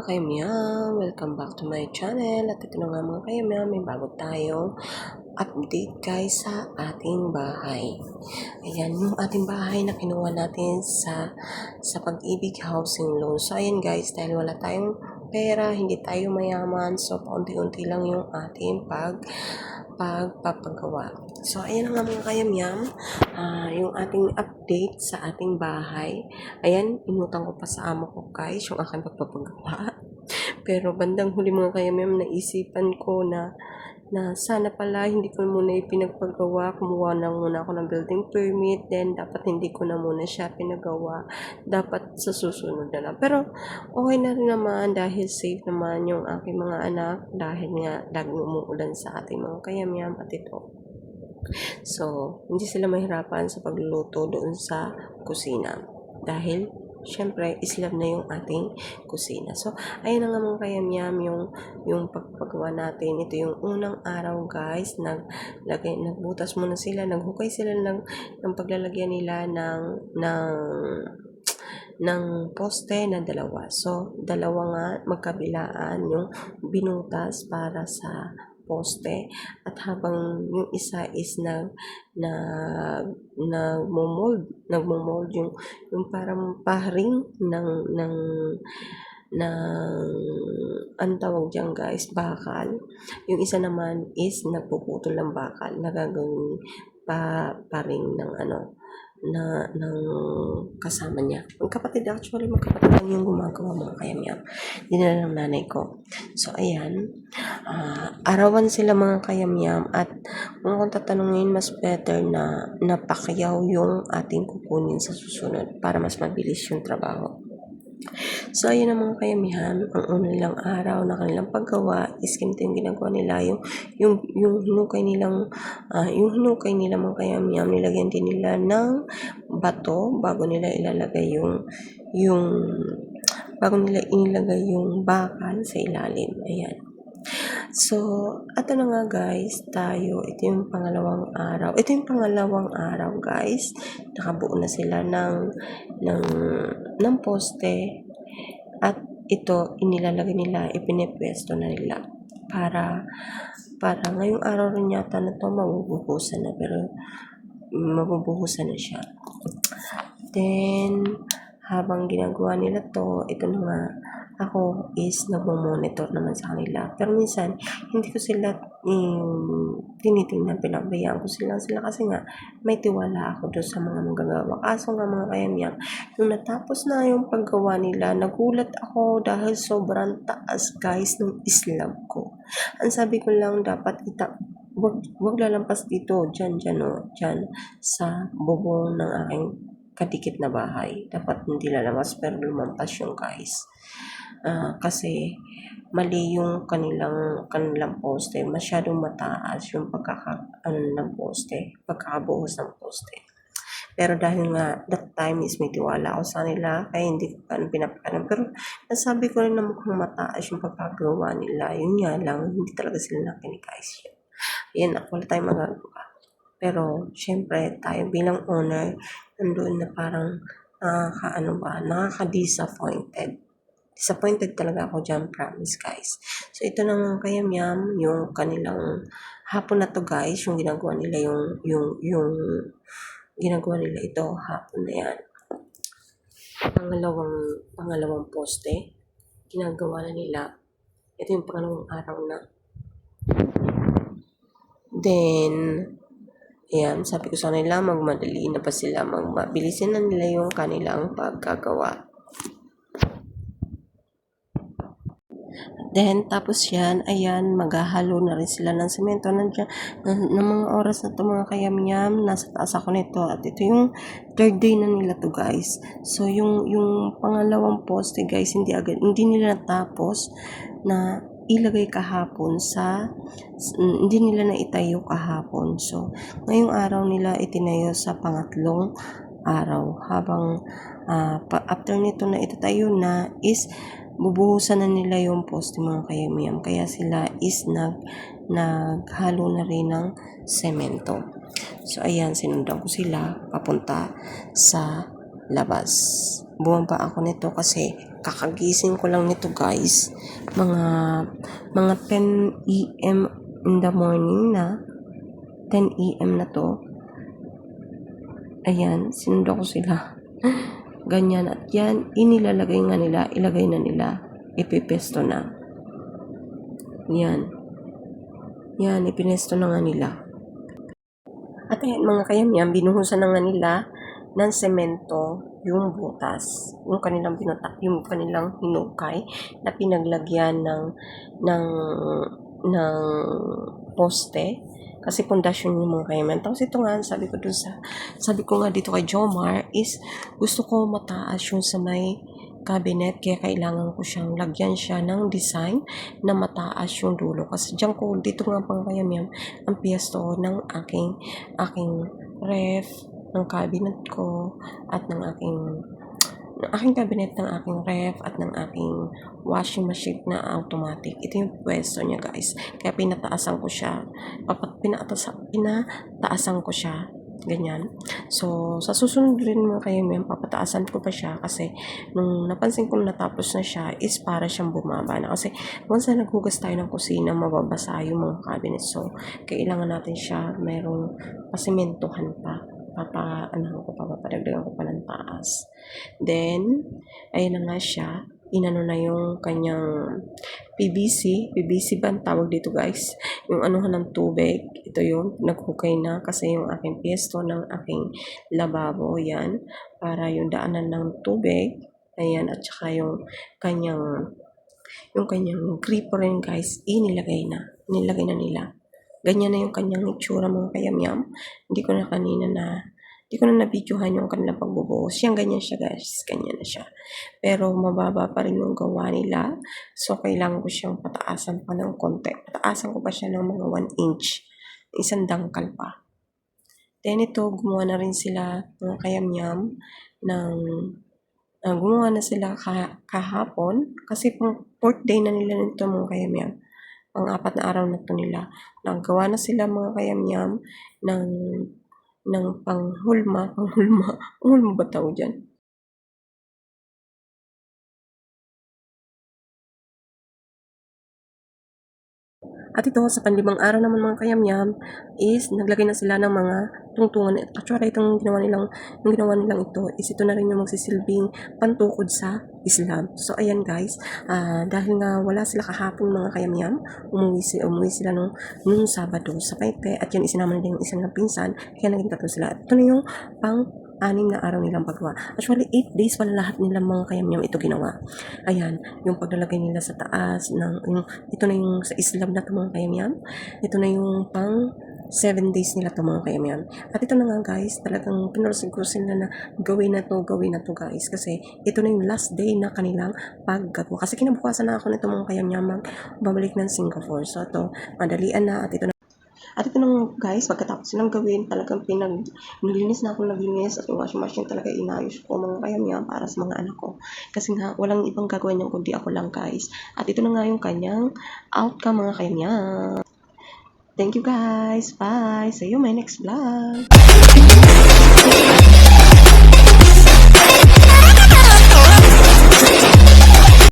mga kayamyam! Welcome back to my channel. At ito na nga mga kayamyam, may bago tayong update guys sa ating bahay. Ayan, yung ating bahay na kinuha natin sa Pag-ibig Housing Loan. So ayan guys, dahil wala tayong pera, hindi tayo mayaman, so paunti-unti lang yung ating pagpapagawa. So ayan nga mga kayamyam, yung ating update sa ating bahay. Ayan, inutang ko pa sa amo ko guys yung aking pagpapagawa. Pero bandang huli mga kayamyam, naisipan ko na sana pala hindi ko muna ipinagpagawa. Kumuha na muna ako ng building permit, then dapat hindi ko na muna siya pinagawa, dapat sa susunod na lang. Pero okay na rin naman dahil safe naman yung aking mga anak, dahil nga laging umuulan sa ating mga kayamyam at ito. So hindi sila mahirapan sa pagluluto doon sa kusina dahil syempre islab na yung ating kusina. So ayun na nga mga kayamyam, yung pagpagawa natin. Ito yung unang araw guys, nagbutas muna sila, naghukay sila ng paglalagyan nila ng poste na dalawa. So dalawa nga magkabilaan yung binutas para sa poste, at habang yung isa is nagmo-mold yung parang paring ng ang tawag diyan guys, bakal. Yung isa naman is nagpuputol ng bakal, nagagawin paring ng ng kasama niya. Magkapatid lang yung gumagawa mga kayamyam. Dinala ng nanay ko. So ayan, arawan sila mga kayamyam, at kung tatanungin, mas better na napakyaw yung ating kukunin sa susunod para mas mabilis yung trabaho. So ayun na mga kayamihan, ang una nilang araw na kanilang paggawa is ganito yung ginagawa nila, yung hinukay nilang mga kayamihan, nilagyan din nila ng bato bago nila ilalagay bago nila inilagay yung bakal sa ilalim. Ayan. So, ito na nga guys, ito yung pangalawang araw. Ito yung pangalawang araw guys. Nakabuo na sila ng poste, at ito inilalagay nila, ipinipwesto na nila para ngayong araw rin yata na to mabubuhusan na, pero mabubuhusan na siya. Then habang ginagawa nila to, ito na nga, ako is nagmo-monitor naman sa kanila. Pero minsan, hindi ko sila tinitingnan, pinabayaan ko sila kasi nga may tiwala ako doon sa mga manggagawa. Kaso nga mga kayamyam, nung natapos na yung paggawa nila, nagulat ako dahil sobrang taas guys ng slab ko. Ang sabi ko lang, dapat wag lalampas dito, dyan sa bubong ng aking kadikit na bahay. Dapat hindi lalabas, pero lumampas yung guys. Kasi mali yung kanilang poste, masyadong mataas yung pagkakabuhos ng poste. Pero dahil nga that time is may tiwala ako sa kanila, kaya hindi ko pinapakanan. Pero nasabi ko rin na mukhang mataas yung pagkagawa nila. Yun nga lang, hindi talaga sila nakinig guys. Yan, wala tayong magagawa. Pero syempre tayo bilang owner, nandoon na parang nakaka-disappointed. Disappointed talaga ako dyan, promise guys. So ito na mga kayamyam, yung kanilang hapon na to guys, yung ginagawa nila, yung ginagawa nila ito hapon na yan. Pangalawang poste, ginagawa na nila. Ito yung pangalawang araw na. Then ayan, sabi ko sa kanila, magmadali na pa sila, mabilisin na nila yung kanilang pagkagawa. Then, tapos yan, ayan, maghahalo na rin sila ng semento. Nandiyan, ng mga oras na to mga kayamyam, nasa taas ako nito. At ito yung third day na nila to guys. So, yung pangalawang poste guys, hindi nila natapos na ilagay kahapon hindi nila na itayo kahapon. So, ngayong araw nila itinayo sa pangatlong araw. Habang after nito na itatayo na is bubuhusan na nila yung poste mga kayamyam. Kaya sila is naghalo na rin ng semento. So ayan, sinundan ko sila papunta sa labas. bumaba ako nito kasi kakagising ko lang nito guys. Mga 10 AM in the morning na. 10 AM na to. Ayan, sinundo ko sila. Ganyan. At yan, inilalagay nga nila, ilagay na nila. Ipipesto na. Yan. Yan, ipinesto na nga nila. At ayan, mga kayamyam, binuhusan na nga nila ng semento yung butas. Yung kanilang binutak, yung kanilang hinukay na pinaglagyan ng poste. Kasi pundasyon yung mga kayamyam. Tapos ito nga, sabi ko nga dito kay Jomar is gusto ko mataas yung sa may cabinet, kaya kailangan ko siyang lagyan siya ng design na mataas yung dulo. Kasi dyan ko, dito nga pang kayamyam, ang piesto ng aking ref, ng cabinet ko, at ng aking cabinet, ng aking ref, at ng aking washing machine na automatic. Ito yung pwesto niya guys. Kaya pinataasan ko siya. Pinataasan ko siya. Ganyan. So, sa susunod rin mga kayamyam, papataasan ko pa siya kasi nung napansin ko natapos na siya is para siyang bumaba na. Kasi once na naghugas tayo ng kusina, mababasa yung mga cabinet. So, kailangan natin siya mayroong pasimentuhan pa. Papadagdagan ko pa ng taas. Then, ayun na nga siya. Inano na yung kanyang PVC ba ang tawag dito guys? Yung anuhan ng tubig. Ito yung naghukay na kasi yung aking piesto ng aking lababo. Yan. Para yung daanan ng tubig. Ayan. At saka yung kanyang gripo rin guys. Nilagay na nila. Ganyan na yung kanyang itsura mga kayamyam. Hindi ko na na-videohan yung kanilang pagbubuhos. Yan, ganyan siya guys. Ganyan na siya. Pero mababa pa rin yung gawa nila. So, kailangan ko siyang pataasan pa ng konti. Pataasan ko pa siya ng mga 1 inch. Isang dangkal pa. Then ito, gumawa na rin sila mga kayamyam gumawa na sila kahapon. Kasi pang 4th day na nila nito mga kayamyam. Ang 4 na araw na to nila. Naggawa na sila mga kayamyam ng panghulma ba tawag dyan? At ito, sa panlimang araw naman mga kayamyam, is naglagay na sila ng mga tungtungan. Actually, yung ginawa nilang ito, is ito na rin yung magsisilbing pantukod sa Islam. So, ayan guys, dahil nga wala sila kahapon mga kayamyam, umuwi sila nung Sabado sa Paite, at yun isinama nila yung isang pinsan, kaya naging 3 sila. Ito na yung pang-6 na araw nilang paggawa. Actually, 8 days pala lahat nilang mga kayamyam ito ginawa. Ayan, yung paglalagay nila sa taas, ito na yung sa Islam na ito mga kayamyam. Ito na yung pang 7 days nila ito mga kayamyam. At ito na nga guys, talagang pinursin ko sila na gawin na to guys. Kasi ito na yung last day na kanilang paggagawa. Kasi kinabukasan na ako nito mga kayamyam babalik ng Singapore. So ito, madalian na at ito na guys, pagkatapos silang gawin, talagang naglinis na at yung washing machine talaga inayos ko mga kayamyam para sa mga anak ko. Kasi nga, walang ibang gagawin niyan kundi ako lang guys. At ito na nga yung kanyang outcome mga kayamyam. Thank you guys. Bye. See you in my next vlog.